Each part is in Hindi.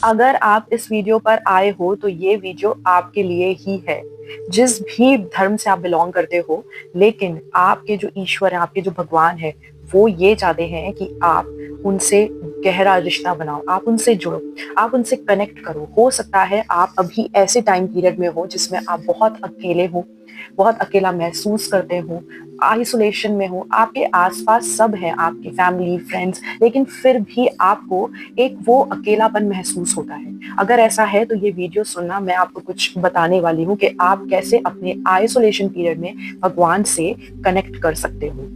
अगर आप इस वीडियो पर आए हो तो ये वीडियो आपके लिए ही है। जिस भी धर्म से आप बिलोंग करते हो, लेकिन आपके जो ईश्वर है, आपके जो भगवान है, वो ये चाहते हैं कि आप उनसे गहरा रिश्ता बनाओ, आप उनसे जुड़ो, आप उनसे कनेक्ट करो। हो सकता है आप अभी ऐसे टाइम पीरियड में हो जिसमें आप बहुत अकेले हो, बहुत अकेला महसूस करते हो, आइसोलेशन में हो, आपके आसपास सब है, आपकी फैमिली, फ्रेंड्स, लेकिन फिर भी आपको एक वो अकेलापन महसूस होता है। अगर ऐसा है तो ये वीडियो सुनना, मैं आपको कुछ बताने वाली हूँ कि आप कैसे अपने आइसोलेशन पीरियड में भगवान से कनेक्ट कर सकते हो।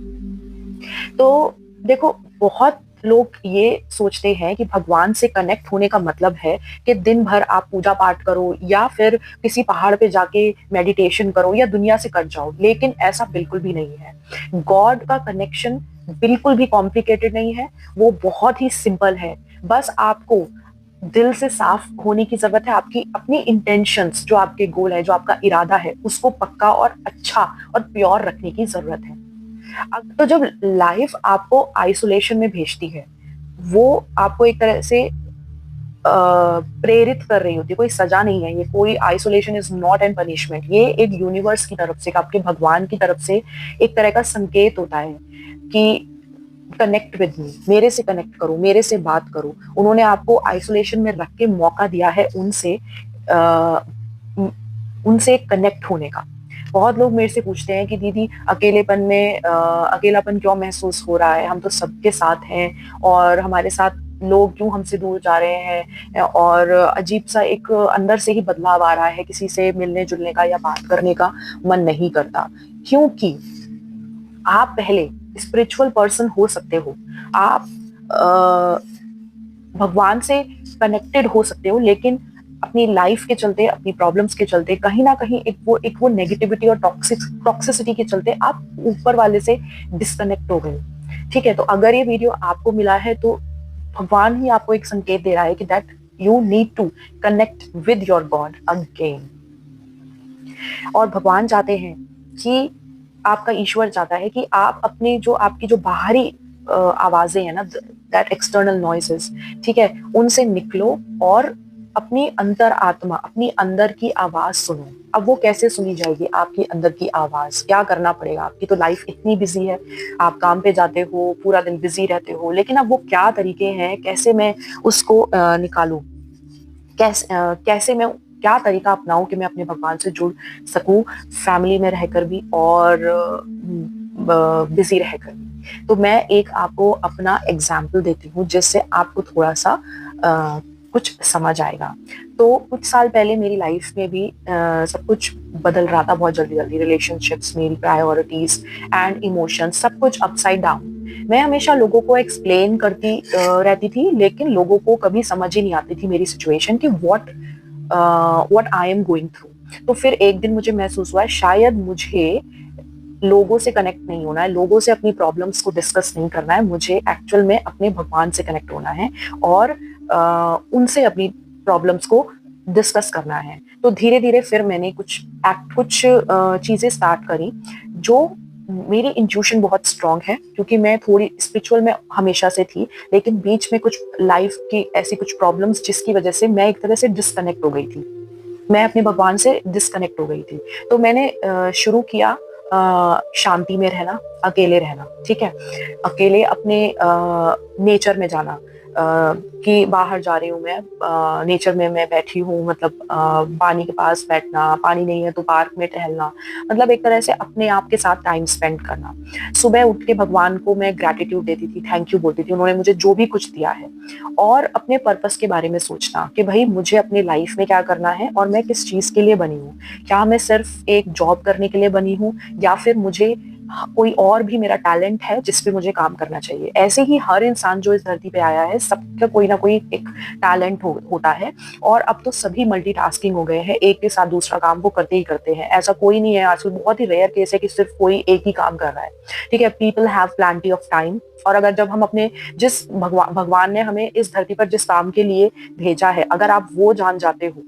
तो देखो, बहुत लोग ये सोचते हैं कि भगवान से कनेक्ट होने का मतलब है कि दिन भर आप पूजा पाठ करो या फिर किसी पहाड़ पे जाके मेडिटेशन करो या दुनिया से कट जाओ, लेकिन ऐसा बिल्कुल भी नहीं है। गॉड का कनेक्शन बिल्कुल भी कॉम्प्लिकेटेड नहीं है, वो बहुत ही सिंपल है। बस आपको दिल से साफ होने की जरूरत है, आपकी अपनी इंटेंशंस, जो आपके गोल है, जो आपका इरादा है, उसको पक्का और अच्छा और प्योर रखने की जरूरत है। अब तो जब लाइफ आपको आइसोलेशन में भेजती है, वो आपको एक तरह से प्रेरित कर रही होती है, कोई सजा नहीं है ये, कोई isolation is not an punishment. ये एक यूनिवर्स की तरफ से, आपके भगवान की तरफ से एक तरह का संकेत होता है कि कनेक्ट विद मी, मेरे से कनेक्ट करो, मेरे से बात करो। उन्होंने आपको आइसोलेशन में रख के मौका दिया है उनसे कनेक्ट होने का। बहुत लोग मेरे से पूछते हैं कि दीदी अकेलेपन में अकेलापन क्यों महसूस हो रहा है, हम तो सबके साथ हैं और हमारे साथ लोग क्यों हमसे दूर जा रहे हैं, और अजीब सा एक अंदर से ही बदलाव आ रहा है, किसी से मिलने जुलने का या बात करने का मन नहीं करता। क्योंकि आप पहले स्पिरिचुअल पर्सन हो सकते हो, आप भगवान से कनेक्टेड हो सकते हो, लेकिन अपनी लाइफ के चलते, अपनी प्रॉब्लम्स के चलते, कहीं ना कहीं एक वो नेगेटिविटी और टॉक्सिसिटी के चलते आप ऊपर वाले से डिस्कनेक्ट हो गए। ठीक है, तो अगर ये वीडियो आपको मिला है तो भगवान ही आपको एक संकेत दे रहा है कि that you need to connect with your God again. और भगवान चाहते हैं कि, आपका ईश्वर चाहता है कि आप अपने जो आपकी जो बाहरी आवाजें हैं ना, दैट एक्सटर्नल नॉइसेस, ठीक है, उनसे निकलो और अपनी अंतर आत्मा, अपनी अंदर की आवाज सुनो। अब वो कैसे सुनी जाएगी, आपकी अंदर की आवाज? क्या करना पड़ेगा? आपकी तो लाइफ इतनी बिजी है, आप काम पे जाते हो, पूरा दिन बिजी रहते हो, लेकिन अब वो क्या तरीके हैं, कैसे मैं उसको निकालूं, कैसे मैं क्या तरीका अपनाऊं कि मैं अपने भगवान से जुड़ सकूं, फैमिली में रहकर भी और बिजी रहकर भी। तो मैं एक आपको अपना एग्जाम्पल देती हूँ जिससे आपको थोड़ा सा कुछ समझ आएगा। तो कुछ साल पहले मेरी लाइफ में भी सब कुछ बदल रहा था बहुत जल्दी जल्दी, रिलेशनशिप्स, मेरी प्रायोरिटीज एंड इमोशंस, सब कुछ अपसाइड डाउन। मैं हमेशा लोगों को एक्सप्लेन करती रहती थी, लेकिन लोगों को कभी समझ ही नहीं आती थी मेरी सिचुएशन कि what I am going through. तो फिर एक दिन मुझे महसूस हुआ शायद मुझे लोगों से कनेक्ट नहीं होना है, लोगों से अपनी प्रॉब्लम्स को डिस्कस नहीं करना है, मुझे एक्चुअल में अपने भगवान से कनेक्ट होना है और उनसे अपनी प्रॉब्लम्स को डिस्कस करना है। तो धीरे धीरे फिर मैंने कुछ चीजें स्टार्ट करी। जो मेरी इंट्यूशन बहुत स्ट्रांग है, क्योंकि मैं थोड़ी स्पिरिचुअल में हमेशा से थी, लेकिन बीच में कुछ लाइफ की ऐसी कुछ प्रॉब्लम्स जिसकी वजह से मैं एक तरह से डिस्कनेक्ट हो गई थी, मैं अपने भगवान से डिस्कनेक्ट हो गई थी। तो मैंने शुरू किया शांति में रहना, अकेले रहना, ठीक है, अकेले अपने नेचर में जाना, कि बाहर जा रही हूँ मैं, नेचर में मैं बैठी हूँ, मतलब पानी के पास बैठना, पानी नहीं है तो पार्क में टहलना, मतलब एक तरह से अपने आप के साथ टाइम स्पेंड करना। सुबह उठ के भगवान को मैं ग्रैटिट्यूड देती थी, थैंक यू बोलती थी, उन्होंने मुझे जो भी कुछ दिया है। और अपने पर्पस के बारे में सोचना कि भाई मुझे अपनी लाइफ में क्या करना है और मैं किस चीज के लिए बनी हूँ। क्या मैं सिर्फ एक जॉब करने के लिए बनी हूँ, या फिर मुझे कोई और भी मेरा टैलेंट है जिस पे मुझे काम करना चाहिए। ऐसे ही हर इंसान जो इस धरती पे आया है, सबका कोई ना कोई एक टैलेंट होता है। और अब तो सभी मल्टीटास्किंग हो गए हैं, एक के साथ दूसरा काम वो करते ही करते हैं। ऐसा कोई नहीं है, आजकल बहुत ही रेयर केस है कि सिर्फ कोई एक ही काम कर रहा है। ठीक है, people have plenty of time. और अगर जब हम अपने जिस भगवान ने हमें इस धरती पर जिस काम के लिए भेजा है, अगर आप वो जान जाते हो,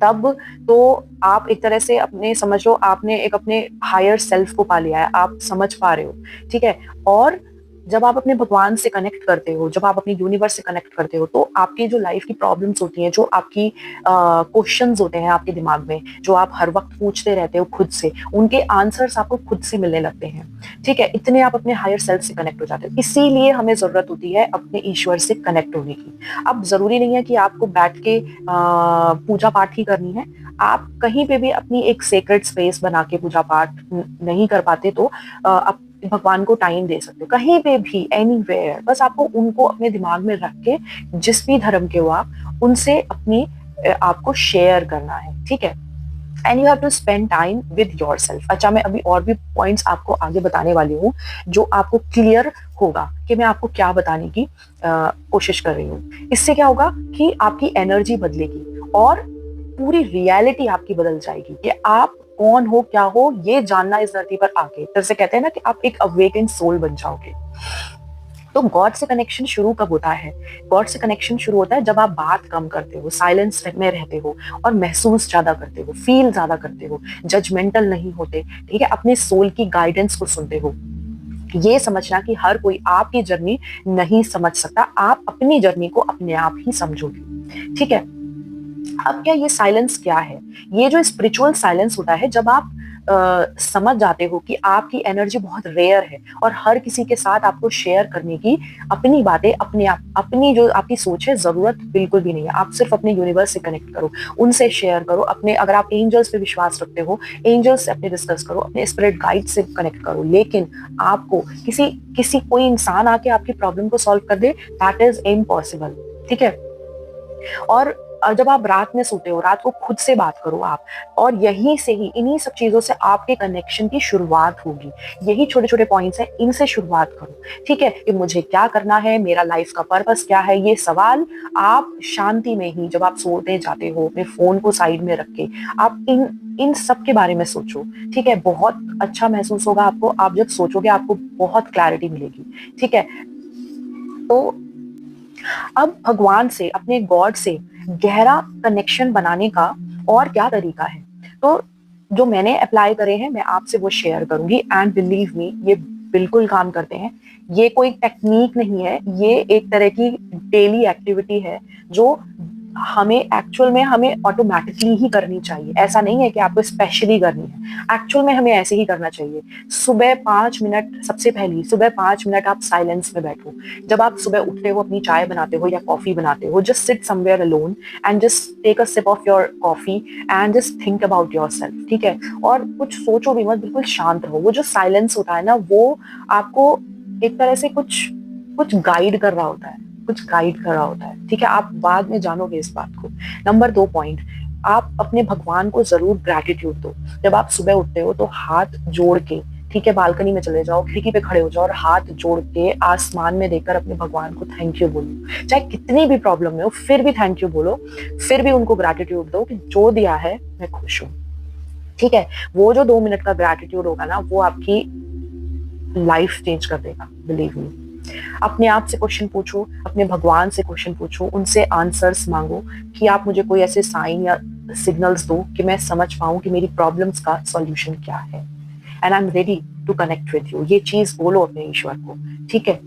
तब तो आप एक तरह से अपने, समझ लो आपने एक अपने हायर सेल्फ को पा लिया है, आप समझ पा रहे हो। ठीक है, और जब आप अपने भगवान से कनेक्ट करते हो, जब आप अपने यूनिवर्स से कनेक्ट करते हो, तो आपकी जो लाइफ की प्रॉब्लम्स होती हैं, जो आपकी क्वेश्चंस होते हैं आपके दिमाग में, जो आप हर वक्त पूछते रहते हो खुद से, उनके आंसर्स आपको खुद से मिलने लगते हैं। ठीक है, इतने आप अपने हायर सेल्फ से कनेक्ट हो जाते हो। इसीलिए हमें जरूरत होती है अपने ईश्वर से कनेक्ट होने की। अब जरूरी नहीं है कि आपको बैठ के पूजा पाठ ही करनी है। आप कहीं पे भी अपनी एक सेक्रेट स्पेस बना के पूजा पाठ नहीं कर पाते तो आप भगवान को टाइम दे सकते हो, कहीं पे भी, एनीवेयर। बस आपको उनको अपने दिमाग में रख के, जिस भी धर्म के हो आप, उनसे अपनी आपको शेयर करना है। ठीक है, and you have to spend time with your self. अच्छा, मैं अभी और भी पॉइंट्स आपको आगे बताने वाली हूँ जो आपको क्लियर होगा कि मैं आपको क्या बताने की कोशिश कर रही हूँ। इससे क्या होगा कि आपकी एनर्जी बदलेगी और पूरी रियलिटी आपकी बदल जाएगी कि आप कौन हो, क्या हो, ये जानना इस धरती पर आके। जैसे कहते हैं ना कि आप एक अवेकेंड सोल बन जाओगे। तो गॉड से कनेक्शन शुरू कब होता है? गॉड से कनेक्शन शुरू होता है जब आप बात कम करते हो, साइलेंस में रहते हो और महसूस ज्यादा करते हो, फील ज्यादा करते हो, जजमेंटल नहीं होते। ठीक है, अपने सोल की गाइडेंस को सुनते हो। ये समझना कि हर कोई आपकी जर्नी नहीं समझ सकता, आप अपनी जर्नी को अपने आप ही समझोगे। ठीक है, अब क्या ये साइलेंस क्या है? ये जो स्पिरिचुअल साइलेंस होता है, जब आप समझ जाते हो कि आपकी एनर्जी बहुत रेयर है और हर किसी के साथ आपको शेयर करने की अपनी बातें, अपने आप, अपनी जो आपकी सोच है, जरूरत बिल्कुल भी नहीं है। आप सिर्फ अपने यूनिवर्स से कनेक्ट करो, उनसे शेयर करो अपने, अगर आप एंजल्स पे विश्वास रखते हो, एंजल्स से अपने डिस्कस करो, अपने स्पिरिट गाइड से कनेक्ट करो। लेकिन आपको किसी किसी कोई इंसान आके आपकी प्रॉब्लम को सॉल्व कर दे, दैट इज इम्पॉसिबल। ठीक है, और जब आप रात में सोते हो, रात को खुद से बात करो आप, और यहीं से ही, इन्हीं सब चीजों से आपके कनेक्शन की शुरुआत होगी। यही छोटे छोटे पॉइंट्स हैं, इनसे शुरुआत करो। ठीक है, कि मुझे क्या करना है, मेरा लाइफ का पर्पस क्या है, ये सवाल आप शांति में ही, जब आप सोते जाते हो, अपने फोन को साइड में रख के आप इन सब के बारे में सोचो। ठीक है, बहुत अच्छा महसूस होगा आपको। आप जब सोचोगे आपको बहुत क्लैरिटी मिलेगी। ठीक है, तो अब भगवान से, अपने गॉड से गहरा कनेक्शन बनाने का और क्या तरीका है? तो जो मैंने अप्लाई करे हैं, मैं आपसे वो शेयर करूंगी, एंड बिलीव मी, ये बिल्कुल काम करते हैं। ये कोई टेक्निक नहीं है, ये एक तरह की डेली एक्टिविटी है जो हमें एक्चुअल में, हमें ऑटोमेटिकली ही करनी चाहिए। ऐसा नहीं है कि आपको स्पेशली करनी है, एक्चुअल में हमें ऐसे ही करना चाहिए। सुबह 5 मिनट, सबसे पहली सुबह 5 मिनट आप साइलेंस में बैठो। जब आप सुबह उठते हो, अपनी चाय बनाते हो या कॉफी बनाते हो, just sit somewhere alone and just take a sip of your coffee and just think about yourself. ठीक है, और कुछ सोचो भी मत, बिल्कुल शांत रहो। वो जो साइलेंस होता है ना, वो आपको एक तरह से कुछ कुछ गाइड कर रहा होता है, कुछ गाइड कर रहा होता है। ठीक है, आप बाद में जानोगे इस बात को। नंबर 2 पॉइंट, आप अपने भगवान को जरूर ग्रैटिट्यूड दो। जब आप सुबह उठते हो तो हाथ जोड़ के, ठीक है, बालकनी में चले जाओ, खिड़की पे खड़े हो जाओ और हाथ जोड़ के आसमान में देखकर अपने भगवान को थैंक यू बोलो। चाहे कितनी भी प्रॉब्लम में हो, फिर भी थैंक यू बोलो, फिर भी उनको ग्रैटिट्यूड दो कि जो दिया है मैं खुश हूं। ठीक है, वो जो 2 मिनट का ग्रैटिट्यूड होगा ना, वो आपकी लाइफ चेंज कर देगा, बिलीव मी। अपने आप से क्वेश्चन पूछो, अपने भगवान से क्वेश्चन पूछो, उनसे आंसर्स मांगो कि आप मुझे कोई ऐसे साइन या सिग्नल्स दो कि मैं समझ पाऊं कि मेरी प्रॉब्लम्स का सॉल्यूशन क्या है, and I am ready to connect with you. ये चीज बोलो अपने ईश्वर को। ठीक है,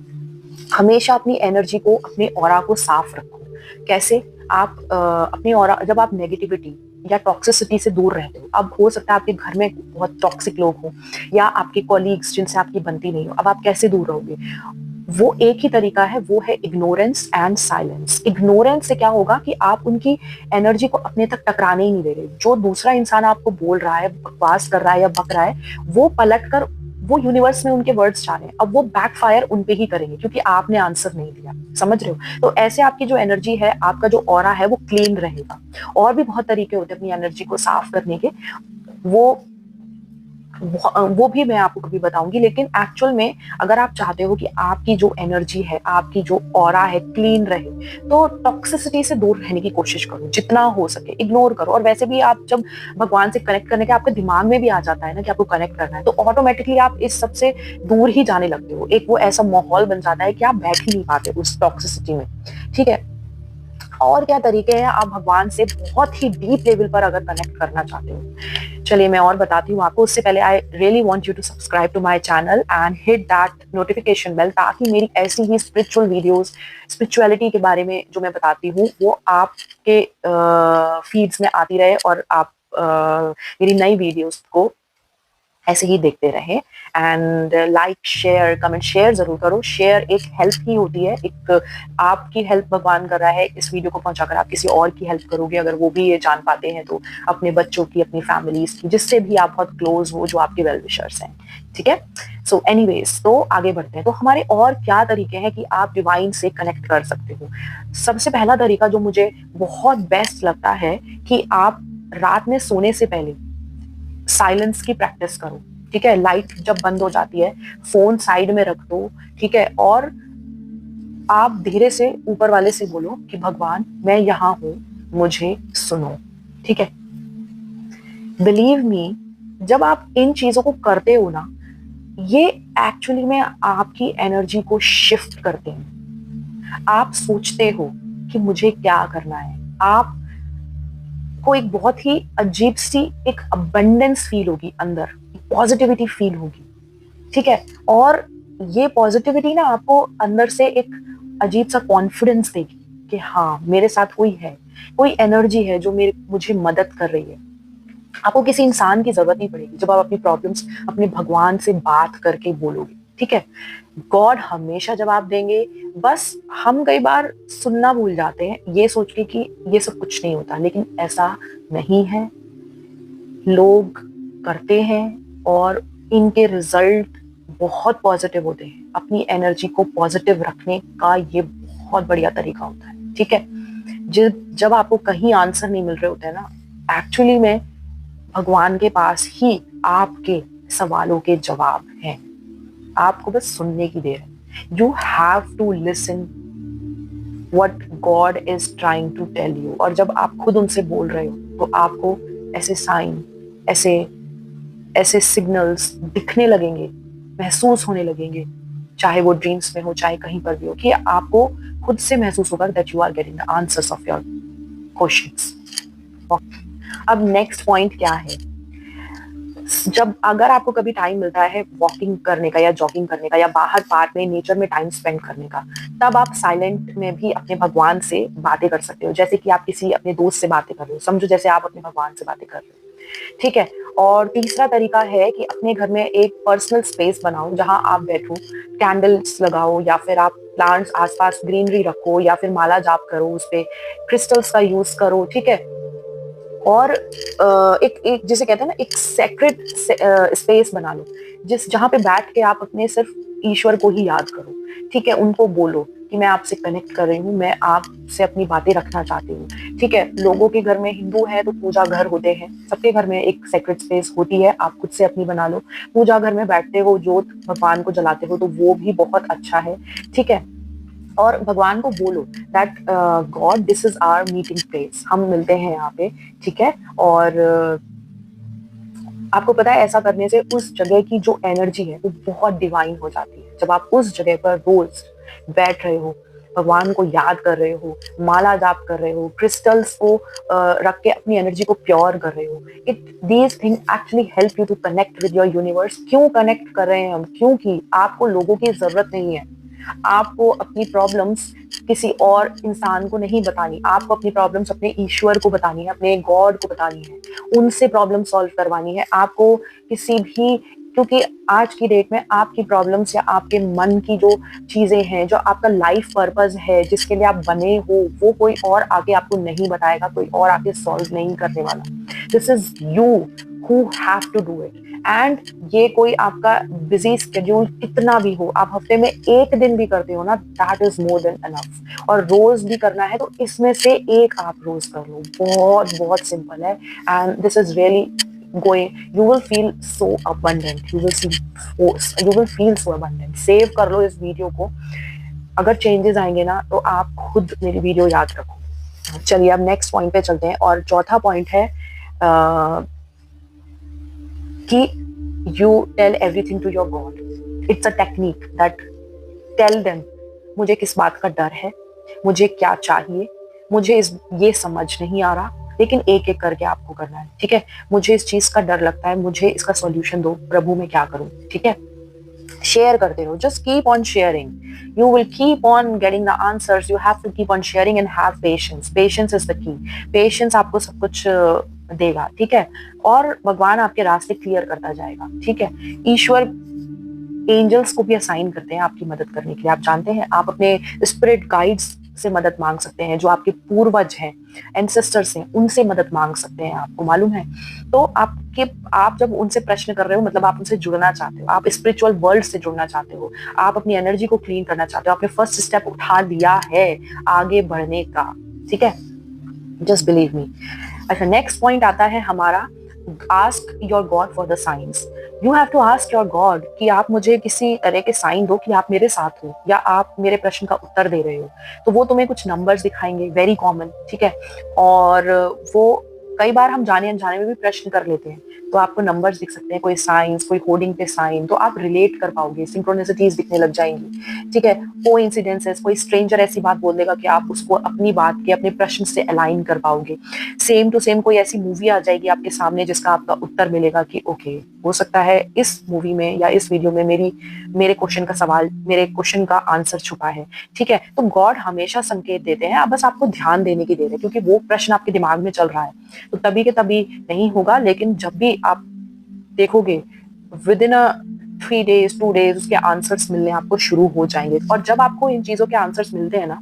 हमेशा अपनी एनर्जी को, अपने ऑरा को साफ रखो। कैसे? आप अपनी ऑरा, जब आप नेगेटिविटी या टॉक्सिसिटी से दूर रहते हो, अब हो सकता है आपके घर में बहुत टॉक्सिक लोग हो या आपके कॉलीग्स जिनसे आपकी बनती नहीं हो, अब आप कैसे दूर रहोगे? वो एक ही तरीका है, वो है इग्नोरेंस एंड साइलेंस। इग्नोरेंस से क्या होगा कि आप उनकी एनर्जी को अपने तक टकराने ही नहीं दे रहे। जो दूसरा इंसान आपको बोल रहा है, बकवास कर रहा है या बक रहा है, वो पलट कर, वो यूनिवर्स में उनके वर्ड्स जा रहे हैं, अब वो बैकफायर उन पे ही करेंगे क्योंकि आपने आंसर नहीं दिया। समझ रहे हो? तो ऐसे आपकी जो एनर्जी है, आपका जो ऑरा है, वो क्लीन रहेगा। और भी बहुत तरीके होते हैं अपनी एनर्जी को साफ करने के, वो भी मैं आपको कभी बताऊंगी। लेकिन एक्चुअल में अगर आप चाहते हो कि आपकी जो एनर्जी है, आपकी जो ऑरा है, क्लीन रहे, तो टॉक्सिसिटी से दूर रहने की कोशिश करो, जितना हो सके इग्नोर करो। और वैसे भी आप जब भगवान से कनेक्ट करने के आपके दिमाग में भी आ जाता है ना कि आपको कनेक्ट करना है, तो ऑटोमेटिकली आप इस सबसे दूर ही जाने लगते हो। एक वो ऐसा माहौल बन जाता है कि आप बैठ ही नहीं पाते उस टॉक्सिसिटी में। ठीक है, और क्या तरीके हैं आप भगवान से बहुत ही डीप लेवल पर अगर कनेक्ट करना चाहते हो। चलिए मैं और बताती हूँ आपको। उससे पहले I really want you to subscribe to my channel and hit that notification bell, ताकि मेरी ऐसी ही स्पिरिचुअल वीडियोस, स्पिरिचुअलिटी के बारे में जो मैं बताती हूँ वो आपके फीड्स में आती रहे और आप मेरी नई वीडियोस को ऐसे ही देखते रहे। And like share comment, share जरूर करो। शेयर एक हेल्प ही होती है, एक आपकी हेल्प भगवान कर रहा है। इस वीडियो को पहुंचाकर आप किसी और की हेल्प करोगे, अगर वो भी ये जान पाते हैं तो अपने बच्चों की, अपनी फैमिलीज की, जिससे भी आप बहुत क्लोज हो, जो आपके वेल विशर्स हैं। ठीक है, सो एनीवेज, तो आगे बढ़ते हैं। तो हमारे और क्या तरीके हैं कि आप डिवाइन से कनेक्ट कर सकते हो। सबसे पहला तरीका जो मुझे बहुत बेस्ट लगता है कि आप रात में सोने से पहले साइलेंस की प्रैक्टिस करो। ठीक है, लाइट जब बंद हो जाती है, फोन साइड में रख दो। ठीक है, और आप धीरे से ऊपर वाले से बोलो कि भगवान मैं यहाँ हूं, मुझे सुनो। ठीक है, बिलीव मी, जब आप इन चीजों को करते हो ना, ये एक्चुअली में आपकी एनर्जी को शिफ्ट करते हैं। आप सोचते हो कि मुझे क्या करना है, आप को एक बहुत ही अजीब सी एक अबंडेंस फील होगी, अंदर पॉजिटिविटी फील होगी। ठीक है, और ये पॉजिटिविटी ना आपको अंदर से एक अजीब सा कॉन्फिडेंस देगी कि हाँ मेरे साथ कोई है, कोई एनर्जी है जो मुझे मदद कर रही है। आपको किसी इंसान की जरूरत नहीं पड़ेगी जब आप अपनी प्रॉब्लम्स अपने भगवान से बात करके बोलोगे। ठीक है, गॉड हमेशा जवाब देंगे। बस हम कई बार सुनना भूल जाते हैं, ये सोच के कि ये सब कुछ नहीं होता, लेकिन ऐसा नहीं है। लोग करते हैं और इनके रिजल्ट बहुत पॉजिटिव होते हैं। अपनी एनर्जी को पॉजिटिव रखने का ये बहुत बढ़िया तरीका होता है। ठीक है, जब आपको कहीं आंसर नहीं मिल रहे होते हैं ना, एक्चुअली में भगवान के पास ही आपके सवालों के जवाब हैं। आपको बस सुनने की देर है। You have to listen what God is trying to tell you. और जब आप खुद उनसे बोल रहे हो तो आपको ऐसे साइन, ऐसे ऐसे सिग्नल्स दिखने लगेंगे, महसूस होने लगेंगे, चाहे वो ड्रीम्स में हो, चाहे कहीं पर भी हो, कि आपको खुद से महसूस होगा that you are getting the answers of your questions. अब नेक्स्ट पॉइंट क्या है। जब अगर आपको कभी टाइम मिलता है वॉकिंग करने का या जॉगिंग करने का या बाहर पार्क में नेचर में टाइम स्पेंड करने का, तब आप साइलेंट में भी अपने भगवान से बातें कर सकते हो। जैसे कि आप किसी अपने दोस्त से बातें कर रहे हो, समझो जैसे आप अपने भगवान से बातें कर रहे हो। ठीक है, और तीसरा तरीका है कि अपने घर में एक पर्सनल स्पेस बनाओ जहां आप बैठो, कैंडल्स लगाओ, या फिर आप प्लांट्स आसपास ग्रीनरी रखो, या फिर माला जाप करो, उस पे क्रिस्टल्स का यूज करो। ठीक है, और एक जिसे कहते हैं ना, एक सेक्रेट स्पेस बना लो, जहां पे बैठ के आप अपने सिर्फ ईश्वर को ही याद करो। ठीक है, उनको बोलो कि मैं आपसे कनेक्ट कर रही हूँ, मैं आपसे अपनी बातें रखना चाहती हूँ। ठीक है, लोगों के घर में, हिंदू है तो पूजा घर होते हैं, सबके घर में एक सेक्रेट स्पेस होती है, आप खुद से अपनी बना लो। पूजा घर में बैठते हो, जोत भगवान को जलाते हो, तो वो भी बहुत अच्छा है। ठीक है, और भगवान को बोलो that God this is our meeting place, हम मिलते हैं यहाँ पे। ठीक है, और आपको पता है ऐसा करने से उस जगह की जो एनर्जी है वो बहुत डिवाइन हो जाती है। जब आप उस जगह पर रोज बैठ रहे हो, भगवान को याद कर रहे हो, माला जाप कर रहे हो, क्रिस्टल्स को रख के अपनी एनर्जी को प्योर कर रहे हो, it these thing actually help you to connect with your universe. क्यों कनेक्ट कर रहे हैं हम? क्योंकि आपको लोगों की जरूरत नहीं है। आपको अपनी प्रॉब्लम्स किसी और इंसान को नहीं बतानी, आपको अपनी प्रॉब्लम्स अपने ईश्वर को बतानी है, अपने गॉड को बतानी है, उनसे प्रॉब्लम सॉल्व करवानी है आपको। किसी भी, क्योंकि आज की डेट में आपकी प्रॉब्लम्स या आपके मन की जो चीजें हैं, जो आपका लाइफ पर्पस है, जिसके लिए आप बने हो, वो कोई और आके आपको नहीं बताएगा, कोई और आके सॉल्व नहीं करने वाला। This is you who have to do it. And ये कोई आपका बिजी स्केड्यूल कितना भी हो, आप हफ्ते में एक दिन भी करते हो ना, that is more than enough. और रोज भी करना है तो इसमें से एक आप रोज कर लो, बहुत बहुत सिंपल है। And this is really you will feel so abundant, you will feel so abundant। Save कर लो इस वीडियो को, अगर चेंजेस आएंगे ना तो आप खुद मेरी वीडियो याद रखो। चलिए अब नेक्स्ट पॉइंट पे चलते हैं, और चौथा पॉइंट है कि you tell everything to your God. It's a technique that tell them मुझे किस बात का डर है, मुझे क्या चाहिए, मुझे ये समझ नहीं आ रहा, लेकिन एक एक करके आपको करना है, ठीक है। मुझे इस चीज का डर लगता है, मुझे इसका सॉल्यूशन दो, प्रभु मैं क्या करूं, ठीक है। शेयर करते रहो, just keep on sharing, you will keep on getting the answers. You have to keep on sharing and have patience. Patience is the key. Patience आपको सब कुछ देगा, ठीक है। और भगवान आपके रास्ते क्लियर करता जाएगा, ठीक है। ईश्वर एंजल्स को भी असाइन करते हैं आपकी मदद करने के लिए। आप जानते हैं, आप अपने स्पिरिट गाइड्स से मदद मांग सकते हैं, जो आपके पूर्वज हैं, एंसेस्टर्स हैं, उनसे मदद मांग सकते हैं, आपको मालूम है। तो आप जब उनसे प्रश्न कर रहे हो, मतलब आप उनसे जुड़ना चाहते हो, आप स्पिरिचुअल वर्ल्ड से जुड़ना चाहते हो, आप अपनी एनर्जी को क्लीन करना चाहते हो, आपने फर्स्ट स्टेप उठा लिया है आगे बढ़ने का, ठीक है। Just believe me. अच्छा, नेक्स्ट पॉइंट आता है हमारा, ask your God for the science. You have to ask your God कि आप मुझे किसी तरह के साइन दो कि आप मेरे साथ हो, या आप मेरे प्रश्न का उत्तर दे रहे हो। तो वो तुम्हें कुछ नंबर्स दिखाएंगे, वेरी कॉमन, ठीक है। और वो कई बार हम जाने अनजाने में भी प्रश्न कर लेते हैं, तो आपको नंबर्स दिख सकते हैं, कोई साइंस, कोई होर्डिंग पे साइन, तो आप रिलेट कर पाओगे, सिंक्रोनिसिटीज दिखने लग जाएंगी, ठीक है। कोइंसिडेंसेस, कोई स्ट्रेंजर ऐसी बात बोल देगा कि आप उसको अपनी बात के, अपने प्रश्न से अलाइन कर पाओगे। सेम टू सेम कोई ऐसी मूवी आ जाएगी आपके सामने जिसका आपका उत्तर मिलेगा कि ओके, हो सकता है इस मूवी में या इस वीडियो में मेरे क्वेश्चन का सवाल, मेरे क्वेश्चन का आंसर छुपा है, ठीक है। तो गॉड हमेशा संकेत देते हैं, अब बस आपको ध्यान देने की देर है, क्योंकि वो प्रश्न आपके दिमाग में चल रहा है, तो तभी के तभी नहीं होगा, लेकिन जब भी आप देखोगे विद इन 3 days 2 days उसके आंसर्स मिलने आपको शुरू हो जाएंगे। और जब आपको इन चीजों के आंसर्स मिलते हैं ना,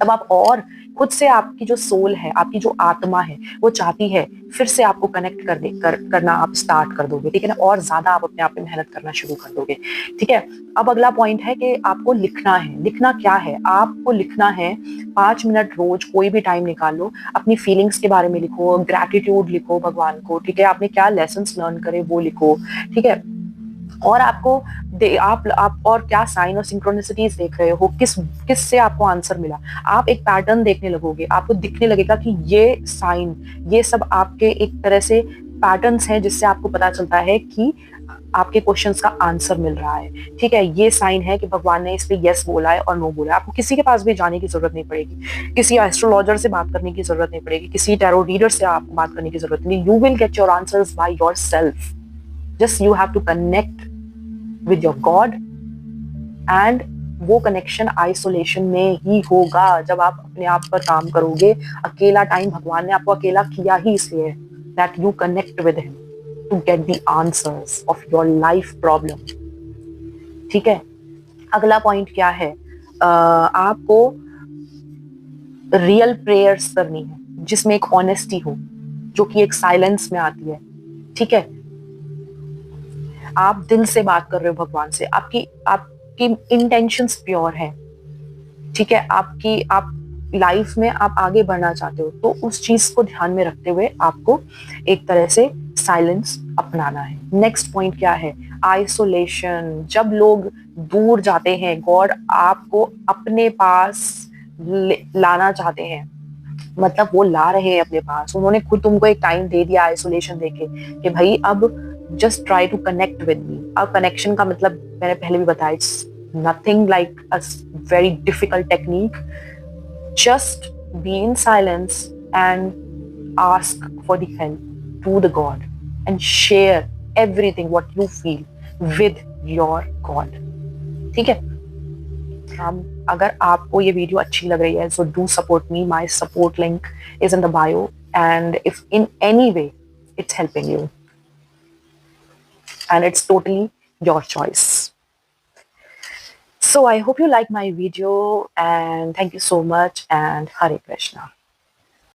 तब आप और खुद से, आपकी जो सोल है, आपकी जो आत्मा है, वो चाहती है फिर से आपको कनेक्ट करना आप स्टार्ट कर दोगे, ठीक है ना। और ज्यादा आप अपने आप पे मेहनत करना शुरू कर दोगे, ठीक है। अब अगला पॉइंट है कि आपको लिखना है। लिखना क्या है? आपको लिखना है 5 मिनट रोज, कोई भी टाइम निकाल लो, अपनी फीलिंग्स के बारे में लिखो, ग्रैटिट्यूड लिखो भगवान को, ठीक है। आपने क्या लेसन लर्न करे वो लिखो, ठीक है। और आपको आप और क्या साइन और सिंक्रोनिसिटीज देख रहे हो, किस से आपको आंसर मिला, आप एक पैटर्न देखने लगोगे, आपको दिखने लगेगा कि ये साइन, ये सब आपके एक तरह से पैटर्न्स हैं, जिससे आपको पता चलता है कि आपके क्वेश्चंस का आंसर मिल रहा है, ठीक है। ये साइन है कि भगवान ने इस पे यस बोला है और नो बोला है। आपको किसी के पास भी जाने की जरूरत नहीं पड़ेगी, किसी एस्ट्रोलॉजर से बात करने की जरूरत नहीं पड़ेगी, किसी टैरो रीडर से आपको बात करने की जरूरत नहीं। You will get your answers by yourself. Just you have to connect with your God, and वो कनेक्शन आइसोलेशन में ही होगा, जब आप अपने आप पर काम करोगे। अकेला टाइम भगवान ने आपको अकेला किया ही इसलिए, that you connect with him to get the answers of your life problem, ठीक है। अगला पॉइंट क्या है? आपको रियल प्रेयर्स करनी है, जिसमें एक ऑनेस्टी हो, जो कि एक साइलेंस में आती है, ठीक है। आप दिल से बात कर रहे हो भगवान से, आपकी इंटेंशंस प्योर है, ठीक है। आप लाइफ में आप आगे बढ़ना चाहते हो, तो उस चीज को ध्यान में रखते हुए आपको एक तरह से साइलेंस अपनाना है। नेक्स्ट पॉइंट क्या है? आइसोलेशन। जब लोग दूर जाते हैं, गॉड आपको अपने पास लाना चाहते हैं, मतलब वो ला रहे हैं अपने पास। उन्होंने खुद तुमको एक टाइम दे दिया आइसोलेशन देके कि भाई अब just try to connect with me. अब कनेक्शन का मतलब मैंने पहले भी बताया, it's nothing like a very difficult technique. Just be in silence and ask for the help to the God and share everything what you feel with your God, ठीक है। अगर आपको ये वीडियो अच्छी लग रही है, so do support me. My support link is in the bio, and if in any way it's helping you, and it's totally your choice. So I hope you like my video, and thank you so much, and Hare Krishna.